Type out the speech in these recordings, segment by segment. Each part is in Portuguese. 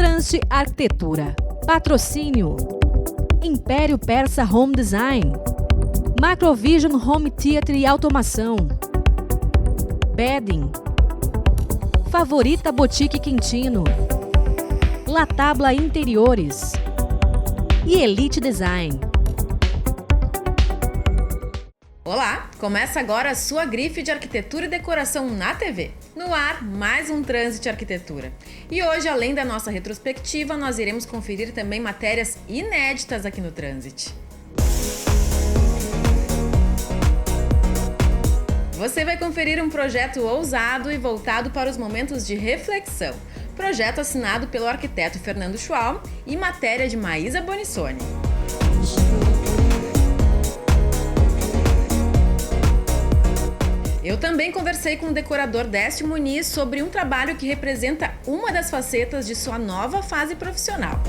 Transit Arquitetura. Patrocínio: Império Persa Home Design, Macrovision Home Theatre e Automação, Bedding, Favorita Boutique Quintino, La Tabla Interiores e Elite Design. Olá, começa agora a sua grife de arquitetura e decoração na TV. No ar, mais um Transit Arquitetura. E hoje, além da nossa retrospectiva, nós iremos conferir também matérias inéditas aqui no Transit. Você vai conferir um projeto ousado e voltado para os momentos de reflexão. Projeto assinado pelo arquiteto Fernando Schwalm e matéria de Maísa Bonissoni. Eu também conversei com o decorador Décio Muniz sobre um trabalho que representa uma das facetas de sua nova fase profissional.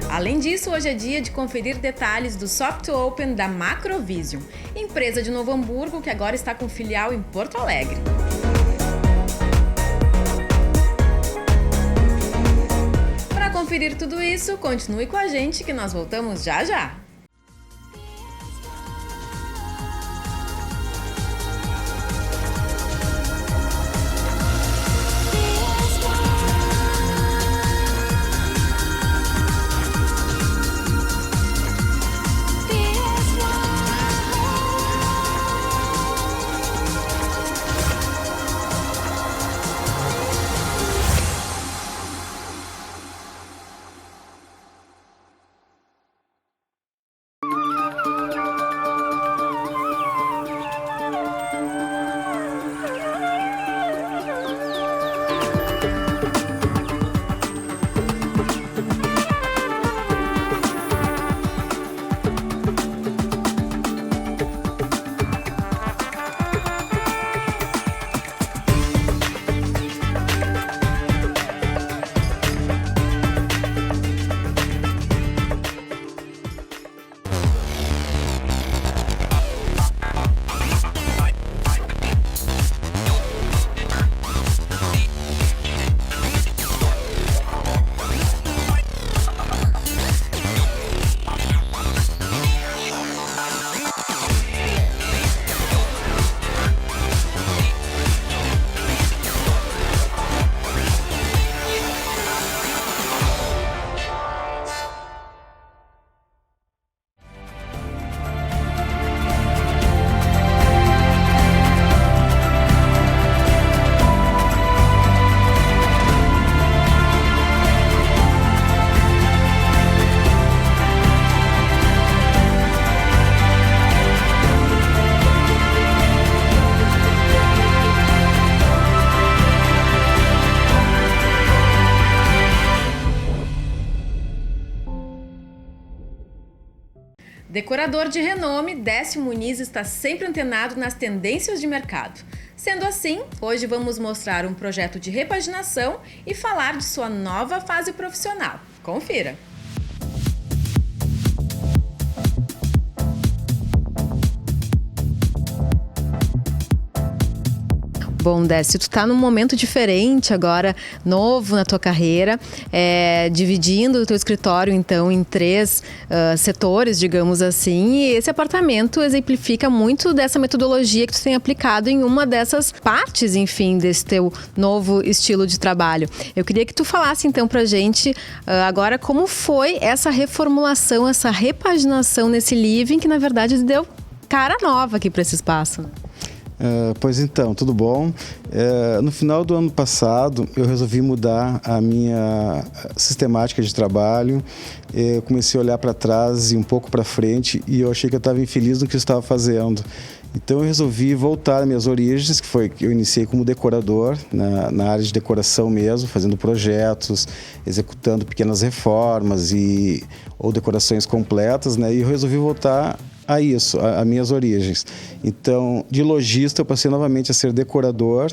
Além disso, hoje é dia de conferir detalhes do Soft Open da Macrovision, empresa de Novo Hamburgo que agora está com filial em Porto Alegre. Para conferir tudo isso, continue com a gente que nós voltamos já já! Decorador de renome, Décio Muniz está sempre antenado nas tendências de mercado. Sendo assim, hoje vamos mostrar um projeto de repaginação e falar de sua nova fase profissional. Confira! Bom, Décio, tu tá num momento diferente agora, novo na tua carreira, dividindo o teu escritório, então, em três setores, digamos assim, e esse apartamento exemplifica muito dessa metodologia que tu tem aplicado em uma dessas partes, enfim, desse teu novo estilo de trabalho. Eu queria que tu falasse, então, pra gente agora como foi essa reformulação, essa repaginação nesse living, que, na verdade, deu cara nova aqui para esse espaço, né? Pois então, tudo bom? No final do ano passado, eu resolvi mudar a minha sistemática de trabalho. Eu comecei a olhar para trás e um pouco para frente e eu achei que eu estava infeliz no que eu estava fazendo. Então eu resolvi voltar às minhas origens, que foi que eu iniciei como decorador, na área de decoração mesmo, fazendo projetos, executando pequenas reformas ou decorações completas, né? E eu resolvi voltar a isso, a minhas origens. Então, de lojista, eu passei novamente a ser decorador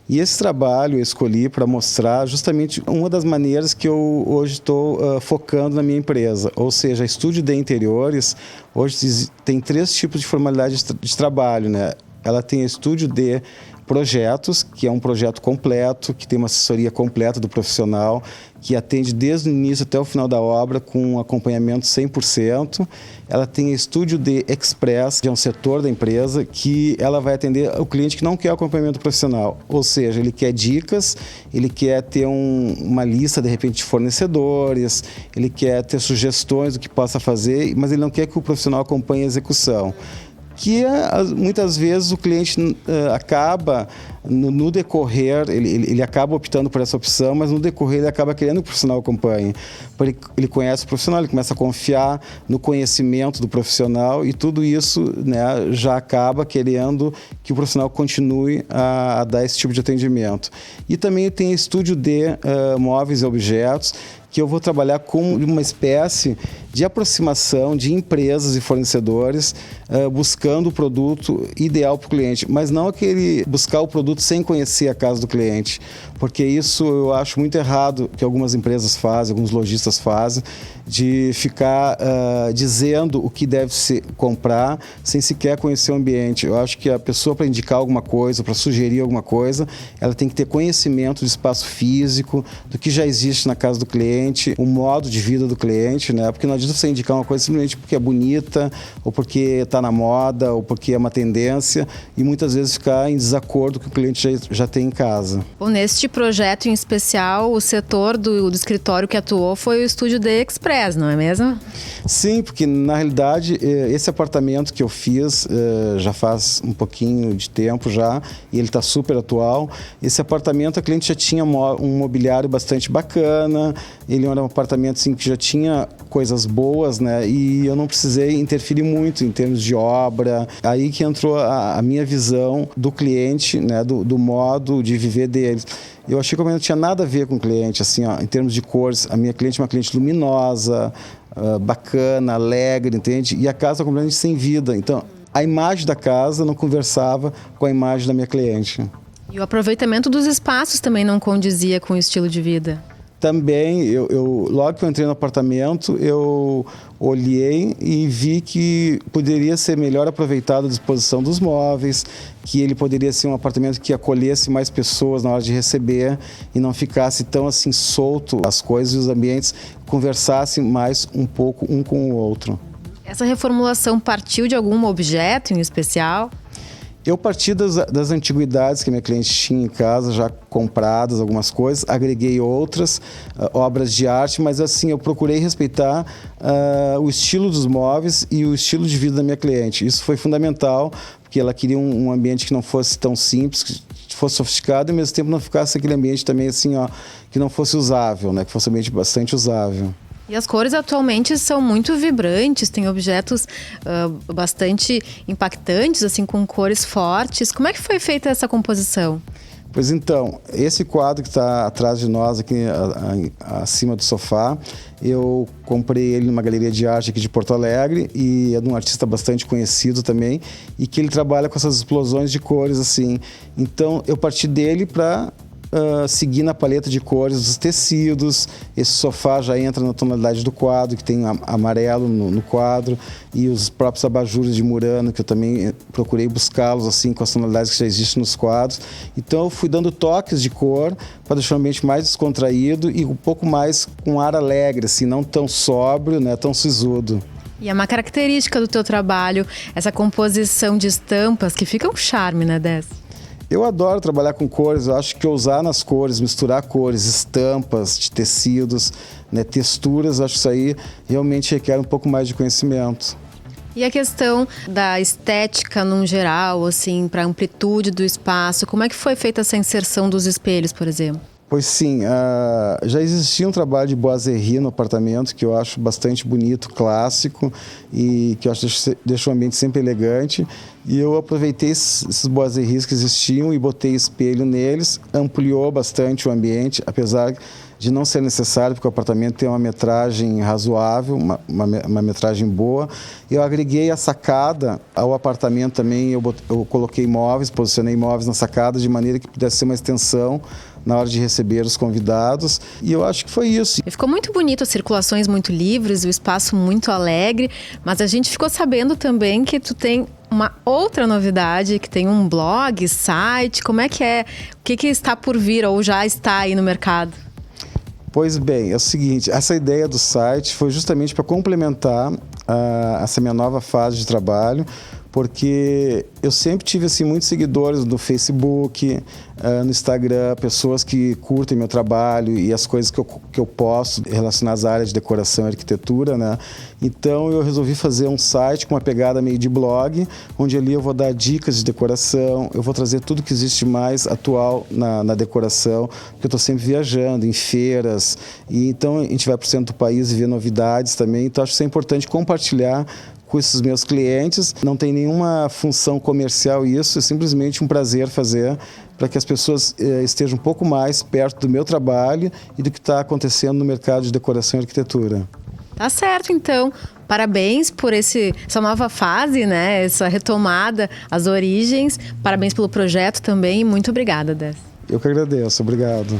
e esse trabalho eu escolhi para mostrar justamente uma das maneiras que eu hoje estou focando na minha empresa, ou seja, a Estúdio de Interiores hoje tem 3 tipos de formalidade de trabalho, né? ela tem estúdio de projetos, que é um projeto completo, que tem uma assessoria completa do profissional, que atende desde o início até o final da obra com um acompanhamento 100%. Ela tem estúdio de Express, que é um setor da empresa, que ela vai atender o cliente que não quer acompanhamento profissional. Ou seja, ele quer dicas, ele quer ter uma lista, de repente, de fornecedores, ele quer ter sugestões do que possa fazer, mas ele não quer que o profissional acompanhe a execução. Que muitas vezes o cliente acaba, no decorrer, ele acaba optando por essa opção, mas no decorrer ele acaba querendo que o profissional acompanhe. Porque ele conhece o profissional, ele começa a confiar no conhecimento do profissional e tudo isso, né, já acaba querendo que o profissional continue a dar esse tipo de atendimento. E também tem estúdio de móveis e objetos, que eu vou trabalhar com uma espécie de aproximação de empresas e fornecedores buscando o produto ideal para o cliente, mas não aquele buscar o produto sem conhecer a casa do cliente, porque isso eu acho muito errado que algumas empresas fazem, alguns lojistas fazem, de ficar dizendo o que deve se comprar sem sequer conhecer o ambiente. Eu acho que a pessoa, para indicar alguma coisa, para sugerir alguma coisa, ela tem que ter conhecimento do espaço físico, do que já existe na casa do cliente, o modo de vida do cliente, né? Porque não adianta você indicar uma coisa simplesmente porque é bonita, ou porque está na moda, ou porque é uma tendência, e muitas vezes ficar em desacordo com o que o cliente já tem em casa. Bom, neste projeto em especial, o setor do escritório que atuou foi o estúdio de Express, não é mesmo? Sim, porque na realidade esse apartamento que eu fiz já faz um pouquinho de tempo já, e ele está super atual. Esse apartamento a cliente já tinha um mobiliário bastante bacana, ele era um apartamento assim, que já tinha coisas boas, né? E eu não precisei interferir muito em termos de obra. Aí que entrou a minha visão do cliente, né? Do modo de viver deles. Eu achei que não tinha nada a ver com o cliente, assim, ó, em termos de cores. A minha cliente é uma cliente luminosa, bacana, alegre, entende? E a casa é completamente sem vida. Então, a imagem da casa não conversava com a imagem da minha cliente. E o aproveitamento dos espaços também não condizia com o estilo de vida? Também, logo que eu entrei no apartamento, eu olhei e vi que poderia ser melhor aproveitado a disposição dos móveis, que ele poderia ser um apartamento que acolhesse mais pessoas na hora de receber e não ficasse tão assim solto as coisas e os ambientes conversassem mais um pouco um com o outro. Essa reformulação partiu de algum objeto em especial? Eu parti das antiguidades que a minha cliente tinha em casa, já compradas algumas coisas, agreguei outras obras de arte, mas assim, eu procurei respeitar o estilo dos móveis e o estilo de vida da minha cliente. Isso foi fundamental, porque ela queria um ambiente que não fosse tão simples, que fosse sofisticado e ao mesmo tempo não ficasse aquele ambiente também assim, ó, que não fosse usável, né? Que fosse um ambiente bastante usável. E as cores atualmente são muito vibrantes, tem objetos bastante impactantes, assim, com cores fortes. Como é que foi feita essa composição? Pois então, esse quadro que está atrás de nós, aqui acima do sofá, eu comprei ele numa galeria de arte aqui de Porto Alegre e é de um artista bastante conhecido também e que ele trabalha com essas explosões de cores, assim. Então, eu parti dele para seguir na paleta de cores dos tecidos. Esse sofá já entra na tonalidade do quadro, que tem amarelo no quadro, e os próprios abajures de Murano, que eu também procurei buscá-los assim com as tonalidades que já existem nos quadros. Então eu fui dando toques de cor para deixar o ambiente mais descontraído e um pouco mais com ar alegre, assim, não tão sóbrio, né, tão sisudo. E é uma característica do teu trabalho, essa composição de estampas, que fica um charme, né, Dez? Eu adoro trabalhar com cores, eu acho que usar nas cores, misturar cores, estampas de tecidos, né, texturas, acho que isso aí realmente requer um pouco mais de conhecimento. E a questão da estética num geral, assim, para a amplitude do espaço, como é que foi feita essa inserção dos espelhos, por exemplo? Pois sim, já existia um trabalho de boiserie no apartamento que eu acho bastante bonito, clássico e que eu acho que deixa o ambiente sempre elegante. E eu aproveitei esses boiseries que existiam e botei espelho neles, ampliou bastante o ambiente, apesar de não ser necessário, porque o apartamento tem uma metragem razoável, uma metragem boa. Eu agreguei a sacada ao apartamento também, eu coloquei móveis, posicionei móveis na sacada de maneira que pudesse ser uma extensão na hora de receber os convidados, e eu acho que foi isso. E ficou muito bonito, as circulações muito livres, o espaço muito alegre, mas a gente ficou sabendo também que tu tem uma outra novidade, que tem um blog, site, como é que é? O que está por vir ou já está aí no mercado? Pois bem, é o seguinte, essa ideia do site foi justamente para complementar essa minha nova fase de trabalho, porque eu sempre tive assim, muitos seguidores no Facebook, no Instagram, pessoas que curtem meu trabalho e as coisas que eu posto relacionadas à área de decoração e arquitetura, né? Então eu resolvi fazer um site com uma pegada meio de blog, onde ali eu vou dar dicas de decoração, eu vou trazer tudo que existe mais atual na decoração, porque eu estou sempre viajando em feiras, e então a gente vai para o centro do país e vê novidades também, então acho que é importante compartilhar com esses meus clientes. Não tem nenhuma função comercial isso, é simplesmente um prazer fazer para que as pessoas estejam um pouco mais perto do meu trabalho e do que está acontecendo no mercado de decoração e arquitetura. Tá certo, então. Parabéns por essa nova fase, né? Essa retomada, as origens. Parabéns pelo projeto também. Muito obrigada, Décio. Eu que agradeço. Obrigado.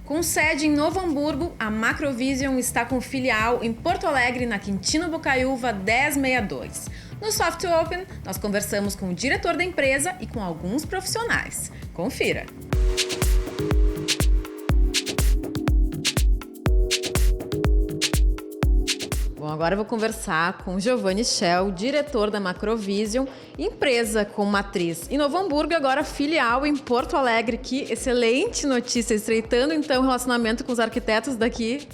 Com sede em Novo Hamburgo, a Macrovision está com filial em Porto Alegre, na Quintino Bocaiúva 1062. No Soft Open, nós conversamos com o diretor da empresa e com alguns profissionais. Confira! Bom, agora eu vou conversar com Giovanni Schell, diretor da Macrovision, empresa com matriz em Novo Hamburgo e agora filial em Porto Alegre. Que excelente notícia, estreitando então o relacionamento com os arquitetos daqui.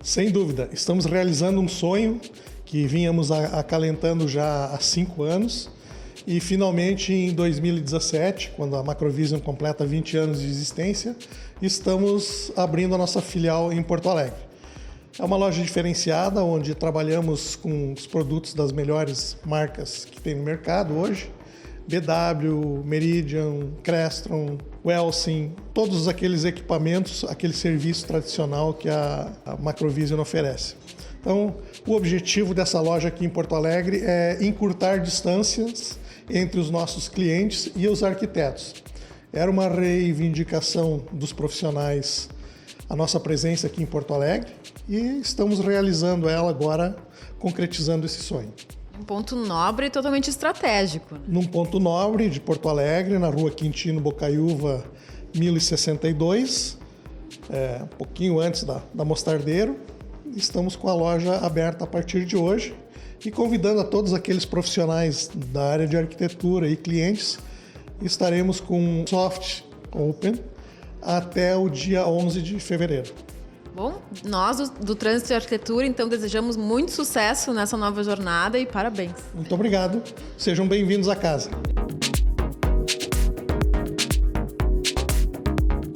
Sem dúvida, estamos realizando um sonho que vínhamos acalentando já há 5 anos e finalmente em 2017, quando a Macrovision completa 20 anos de existência, estamos abrindo a nossa filial em Porto Alegre. É uma loja diferenciada, onde trabalhamos com os produtos das melhores marcas que tem no mercado hoje. BW, Meridian, Crestron, Welsin, todos aqueles equipamentos, aquele serviço tradicional que a Macrovision oferece. Então, o objetivo dessa loja aqui em Porto Alegre é encurtar distâncias entre os nossos clientes e os arquitetos. Era uma reivindicação dos profissionais a nossa presença aqui em Porto Alegre e estamos realizando ela agora, concretizando esse sonho. Um ponto nobre e totalmente estratégico. Num ponto nobre de Porto Alegre, na rua Quintino Bocaiúva 1062, um pouquinho antes da Mostardeiro. Estamos com a loja aberta a partir de hoje e convidando a todos aqueles profissionais da área de arquitetura e clientes, estaremos com um Soft Open até o dia 11 de fevereiro. Bom, nós do Trânsito e Arquitetura, então, desejamos muito sucesso nessa nova jornada e parabéns. Muito obrigado. Sejam bem-vindos à casa.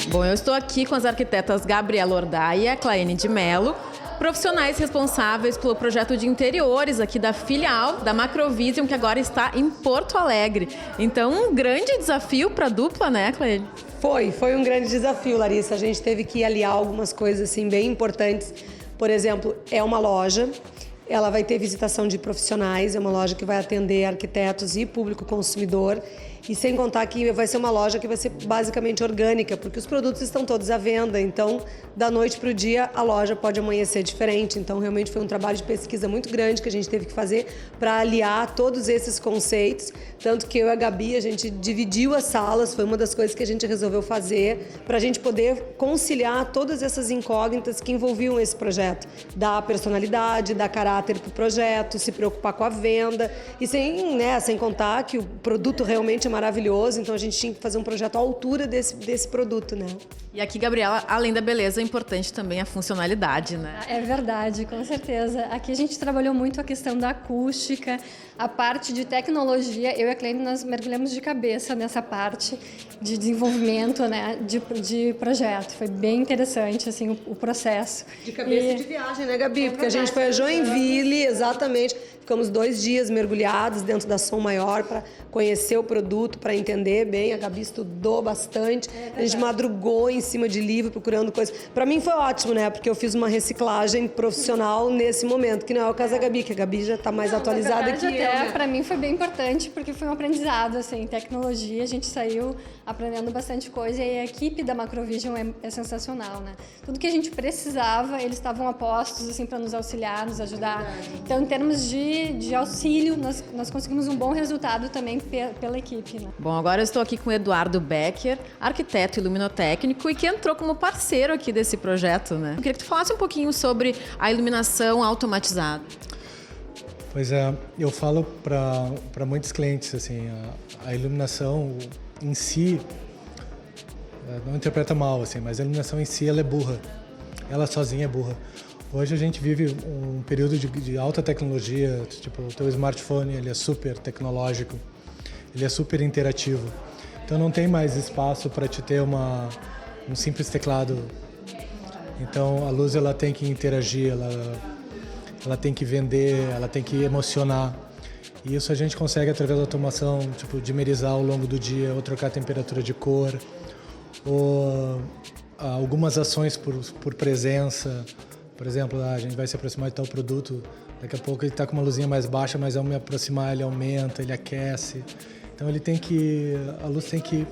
Bom, eu estou aqui com as arquitetas Gabriela Ordai e a Claine de Mello, profissionais responsáveis pelo projeto de interiores aqui da filial da Macrovision, que agora está em Porto Alegre. Então, um grande desafio para a dupla, né, Claine? Foi um grande desafio, Larissa. A gente teve que aliar algumas coisas assim, bem importantes. Por exemplo, é uma loja, ela vai ter visitação de profissionais, é uma loja que vai atender arquitetos e público consumidor. E sem contar que vai ser uma loja que vai ser basicamente orgânica, porque os produtos estão todos à venda, então da noite para o dia a loja pode amanhecer diferente. Então realmente foi um trabalho de pesquisa muito grande que a gente teve que fazer para aliar todos esses conceitos, tanto que eu e a Gabi, a gente dividiu as salas, foi uma das coisas que a gente resolveu fazer para a gente poder conciliar todas essas incógnitas que envolviam esse projeto, dar personalidade, dar caráter para o projeto, se preocupar com a venda e sem contar que o produto realmente é maravilhoso, então a gente tinha que fazer um projeto à altura desse produto, né? E aqui, Gabriela, além da beleza, é importante também a funcionalidade, né? É verdade, com certeza. Aqui a gente trabalhou muito a questão da acústica, a parte de tecnologia. Eu e a Claine, nós mergulhamos de cabeça nessa parte de desenvolvimento, né, de projeto. Foi bem interessante, assim, o processo. De cabeça de viagem, né, Gabi? Porque a gente foi a Joinville, exatamente. Ficamos 2 dias mergulhados dentro da Som Maior para conhecer o produto. produto para entender bem. A Gabi estudou bastante. A gente madrugou em cima de livro, procurando coisas. Para mim foi ótimo, né? Porque eu fiz uma reciclagem profissional nesse momento, que não é o caso da Gabi, que a Gabi já está mais atualizada que eu. Até Né? para mim foi bem importante, porque foi um aprendizado, assim, tecnologia. A gente saiu aprendendo bastante coisa e a equipe da Macrovision é sensacional, né? Tudo que a gente precisava, eles estavam a postos, assim, para nos auxiliar, nos ajudar. Então, em termos de auxílio, nós conseguimos um bom resultado também pela equipe, né? Bom, agora eu estou aqui com o Eduardo Becker, arquiteto iluminotécnico e que entrou como parceiro aqui desse projeto, né? Eu queria que tu falasse um pouquinho sobre a iluminação automatizada. Pois é, eu falo para muitos clientes, assim, a iluminação em si, não interpreta mal, assim, mas a iluminação em si, ela é burra. Ela sozinha é burra. Hoje a gente vive um período de alta tecnologia, tipo, o teu smartphone, ele é super tecnológico, ele é super interativo. Então não tem mais espaço para te ter um simples teclado. Então a luz, ela tem que interagir, ela tem que vender, ela tem que emocionar. E isso a gente consegue através da automação, tipo, dimerizar ao longo do dia, ou trocar a temperatura de cor, ou algumas ações por presença. Por exemplo, a gente vai se aproximar de tal produto, daqui a pouco ele está com uma luzinha mais baixa, mas ao me aproximar ele aumenta, ele aquece. Então a luz tem que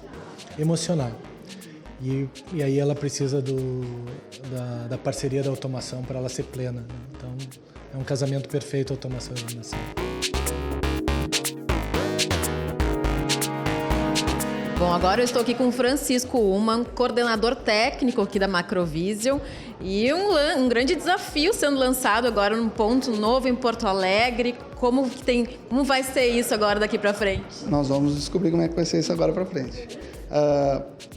emocionar. E aí ela precisa da parceria da automação para ela ser plena, né? Então é um casamento perfeito a automação e a iluminação. Bom, agora eu estou aqui com o Francisco Uman, coordenador técnico aqui da Macrovision, e um grande desafio sendo lançado agora num ponto novo em Porto Alegre. Como vai ser isso agora daqui para frente? Nós vamos descobrir como é que vai ser isso agora para frente.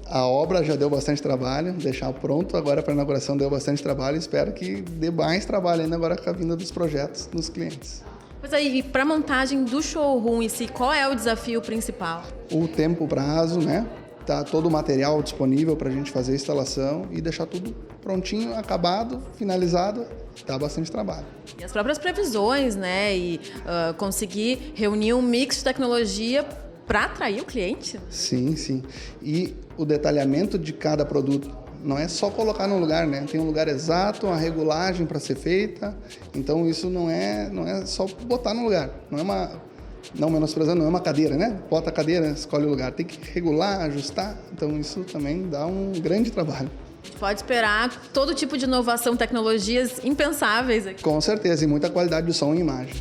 A obra já deu bastante trabalho, deixar pronto agora para a inauguração deu bastante trabalho, espero que dê mais trabalho ainda agora com a vinda dos projetos dos clientes. Pois aí, e para a montagem do showroom em si, qual é o desafio principal? O tempo, o prazo, né? Tá todo o material disponível para a gente fazer a instalação e deixar tudo prontinho, acabado, finalizado, dá bastante trabalho. E as próprias previsões, né? E conseguir reunir um mix de tecnologia para atrair o cliente. Sim, sim. E o detalhamento de cada produto. Não é só colocar no lugar, né? Tem um lugar exato, uma regulagem para ser feita. Então isso não é só botar no lugar. Não menosprezando, não é uma cadeira, né? Bota a cadeira, escolhe o lugar. Tem que regular, ajustar. Então isso também dá um grande trabalho. Pode esperar todo tipo de inovação, tecnologias impensáveis aqui. Com certeza, e muita qualidade de som e imagem.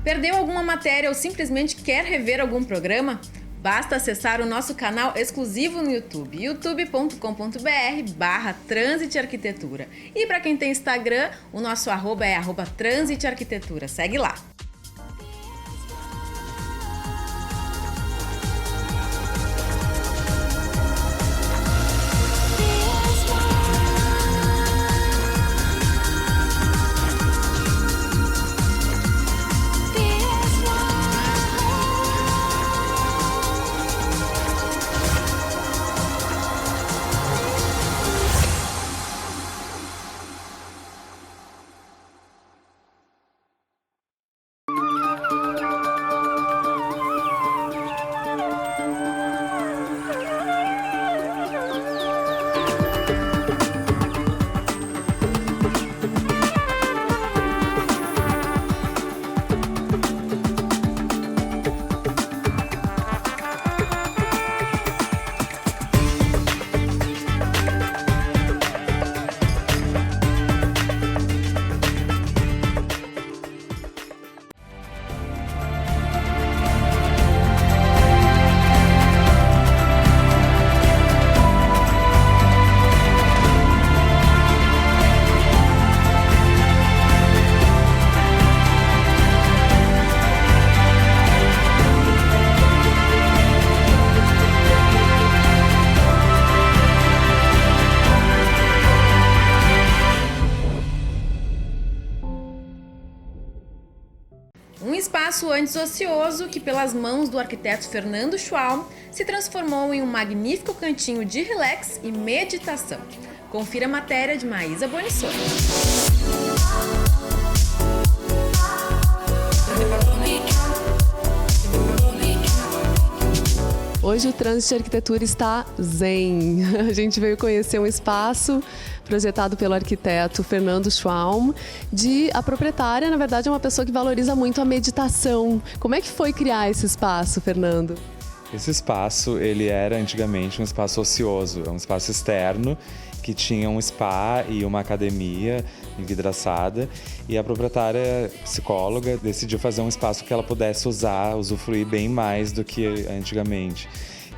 Perdeu alguma matéria ou simplesmente quer rever algum programa? Basta acessar o nosso canal exclusivo no YouTube, youtube.com.br/transitearquitetura. E para quem tem Instagram, o nosso arroba é @transitearquitetura. Segue lá! espaço antes ocioso que, pelas mãos do arquiteto Fernando Schwalm, se transformou em um magnífico cantinho de relax e meditação. Confira a matéria de Maísa Bonissoni. Hoje o Trânsito de Arquitetura está zen. A gente veio conhecer um espaço projetado pelo arquiteto Fernando Schwalm. A proprietária, na verdade, é uma pessoa que valoriza muito a meditação. Como é que foi criar esse espaço, Fernando? Esse espaço, ele era antigamente um espaço ocioso, é um espaço externo que tinha um spa e uma academia envidraçada, e a proprietária psicóloga decidiu fazer um espaço que ela pudesse usufruir bem mais do que antigamente.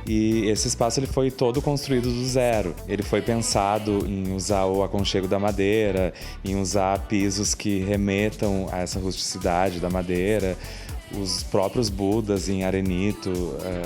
E esse espaço ele foi todo construído do zero. Ele foi pensado em usar o aconchego da madeira, em usar pisos que remetam a essa rusticidade da madeira. Os próprios Budas em arenito,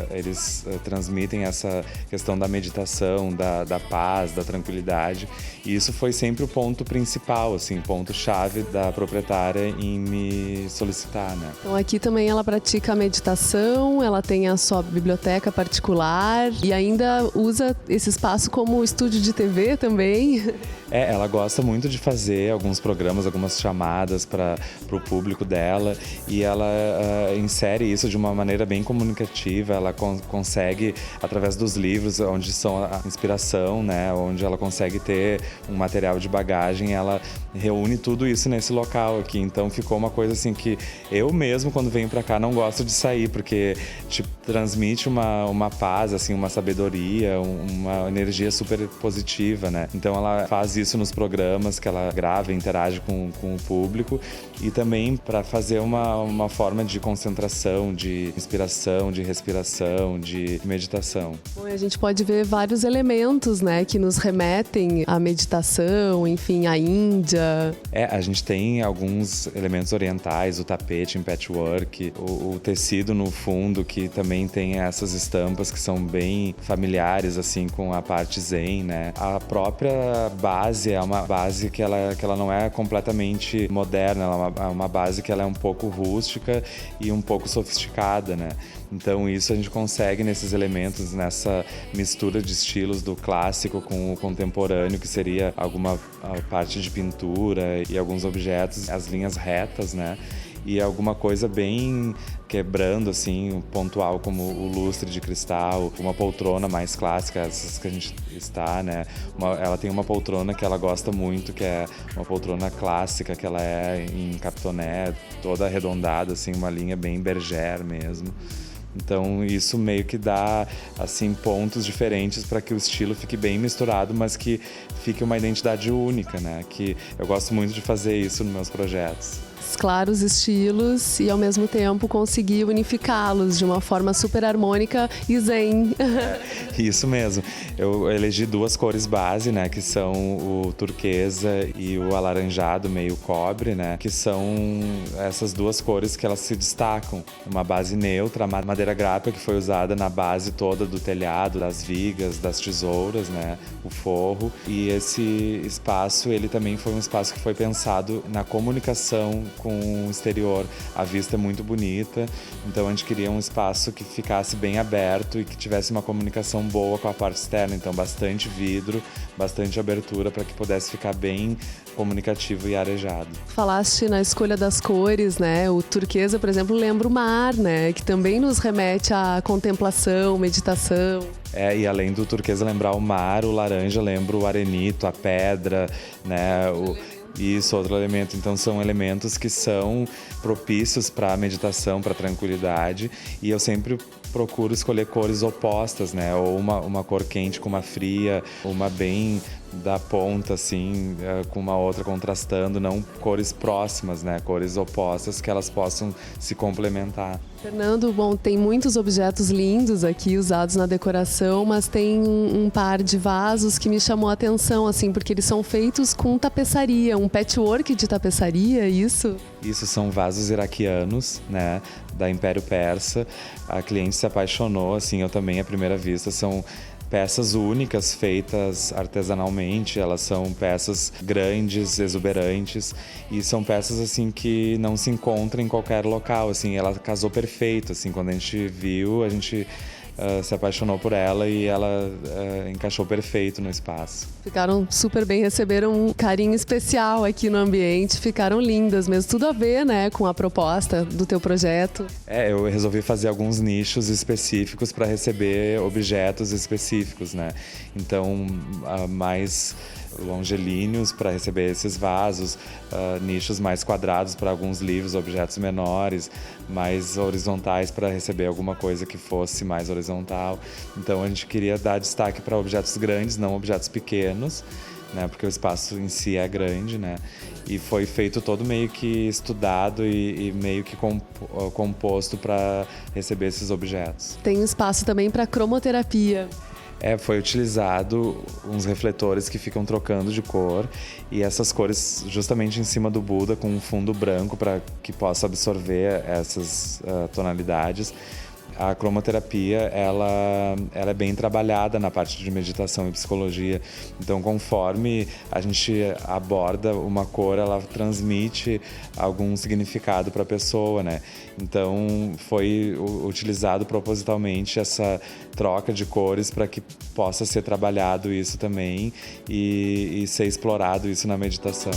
eles transmitem essa questão da meditação, da paz, da tranquilidade. E isso foi sempre o ponto principal, assim, ponto-chave da proprietária em me solicitar, né? Então aqui também ela pratica a meditação, ela tem a sua biblioteca particular e ainda usa esse espaço como estúdio de TV também. Ela gosta muito de fazer alguns programas, algumas chamadas para o público dela, e ela insere isso de uma maneira bem comunicativa. Ela consegue, através dos livros, onde são a inspiração, né, onde ela consegue ter um material de bagagem, ela reúne tudo isso nesse local aqui. Então ficou uma coisa assim que eu mesmo, quando venho para cá, não gosto de sair, porque te transmite uma paz, assim, uma sabedoria, uma energia super positiva, né? Então ela faz isso nos programas que ela grava e interage com o público, e também para fazer uma forma de concentração, de inspiração, de respiração, de meditação. Bom, a gente pode ver vários elementos, né, que nos remetem à meditação, enfim, à Índia. A gente tem alguns elementos orientais, o tapete em patchwork, o tecido no fundo, que também tem essas estampas que são bem familiares, assim, com a parte zen, né? A própria base é uma base que ela não é completamente moderna, ela é uma base que ela é um pouco rústica e um pouco sofisticada, né? Então isso a gente consegue nesses elementos, nessa mistura de estilos do clássico com o contemporâneo, que seria alguma parte de pintura e alguns objetos, as linhas retas, né? E alguma coisa bem quebrando, assim, pontual, como o lustre de cristal, uma poltrona mais clássica, essas que a gente está, né? Ela tem uma poltrona que ela gosta muito, que é uma poltrona clássica, que ela é em capitoné, toda arredondada, assim, uma linha bem bergère mesmo. Então isso meio que dá, assim, pontos diferentes para que o estilo fique bem misturado, mas que fique uma identidade única, né? Que eu gosto muito de fazer isso nos meus projetos. Claros estilos e ao mesmo tempo conseguir unificá-los de uma forma super harmônica e zen. Isso mesmo. Eu elegi duas cores base, né, que são o turquesa e o alaranjado meio cobre, né, que são essas duas cores que elas se destacam. Uma base neutra, a madeira gráfica que foi usada na base toda do telhado, das vigas, das tesouras, né, o forro. E esse espaço, ele também foi um espaço que foi pensado na comunicação com o exterior. A vista é muito bonita, então a gente queria um espaço que ficasse bem aberto e que tivesse uma comunicação boa com a parte externa, então bastante vidro, bastante abertura para que pudesse ficar bem comunicativo e arejado. Falaste na escolha das cores, né? O turquesa, por exemplo, lembra o mar, né? Que também nos remete à contemplação, meditação. E além do turquesa lembrar o mar, o laranja lembra o arenito, a pedra, né? Isso, outro elemento. Então são elementos que são propícios para a meditação, para a tranquilidade, e eu sempre procuro escolher cores opostas, né? Ou uma cor quente com uma fria, uma bem da ponta, assim, com uma outra contrastando, não cores próximas, né? Cores opostas, que elas possam se complementar. Fernando, bom, tem muitos objetos lindos aqui usados na decoração, mas tem um par de vasos que me chamou a atenção, assim, porque eles são feitos com tapeçaria, um patchwork de tapeçaria, isso? Isso, são vasos iraquianos, né, da Império Persa. A cliente se apaixonou, assim, eu também à primeira vista. São peças únicas feitas artesanalmente. Elas são peças grandes, exuberantes, e são peças assim que não se encontram em qualquer local. Assim, ela casou perfeito. Assim, quando a gente viu, a gente se apaixonou por ela e ela encaixou perfeito no espaço. Ficaram super bem, receberam um carinho especial aqui no ambiente, ficaram lindas mesmo, tudo a ver, né, com a proposta do teu projeto. Eu resolvi fazer alguns nichos específicos para receber objetos específicos, né? Então, mais longilíneos para receber esses vasos, nichos mais quadrados para alguns livros, objetos menores, mais horizontais para receber alguma coisa que fosse mais horizontal. Então a gente queria dar destaque para objetos grandes, não objetos pequenos, né? Porque o espaço em si é grande, né? E foi feito todo meio que estudado e meio que composto para receber esses objetos. Tem espaço também para cromoterapia. Foi utilizado uns refletores que ficam trocando de cor, e essas cores justamente em cima do Buda com um fundo branco para que possa absorver essas tonalidades. A cromoterapia, ela é bem trabalhada na parte de meditação e psicologia. Então, conforme a gente aborda uma cor, ela transmite algum significado para a pessoa, né? Então, foi utilizado propositalmente essa troca de cores para que possa ser trabalhado isso também e ser explorado isso na meditação.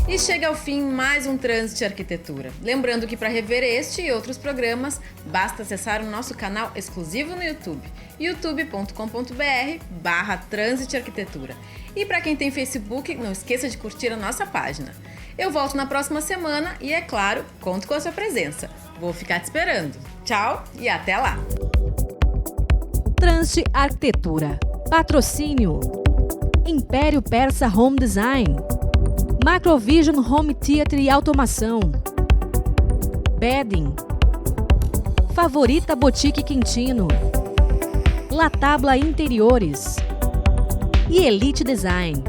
E chega ao fim mais um Trânsito Arquitetura. Lembrando que para rever este e outros programas, basta acessar o nosso canal exclusivo no YouTube, youtube.com.br/Trânsito Arquitetura. E para quem tem Facebook, não esqueça de curtir a nossa página. Eu volto na próxima semana e, é claro, conto com a sua presença. Vou ficar te esperando. Tchau e até lá! Trânsito Arquitetura. Patrocínio: Império Persa Home Design, Macrovision Home Theater e Automação, Bedding, Favorita Boutique Quintino, Latabla Interiores e Elite Design.